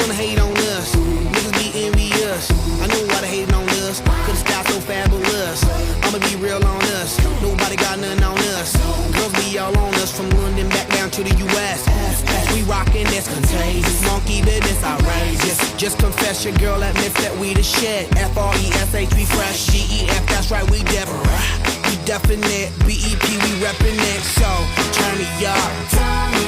wanna hate on us. Niggas be envious. I know why they hating on us. Cause the sky so fabulous. I'ma be real on us. Nobody got nothing on us. Girls be all on us from London back down to the US. We rockin', that's contagious. Monkey business outrageous. Just confess your girl admits that we the shit. FRESH, we fresh. GEF, that's right, we different. We definite. BEP, we reppin' it. So turn me up.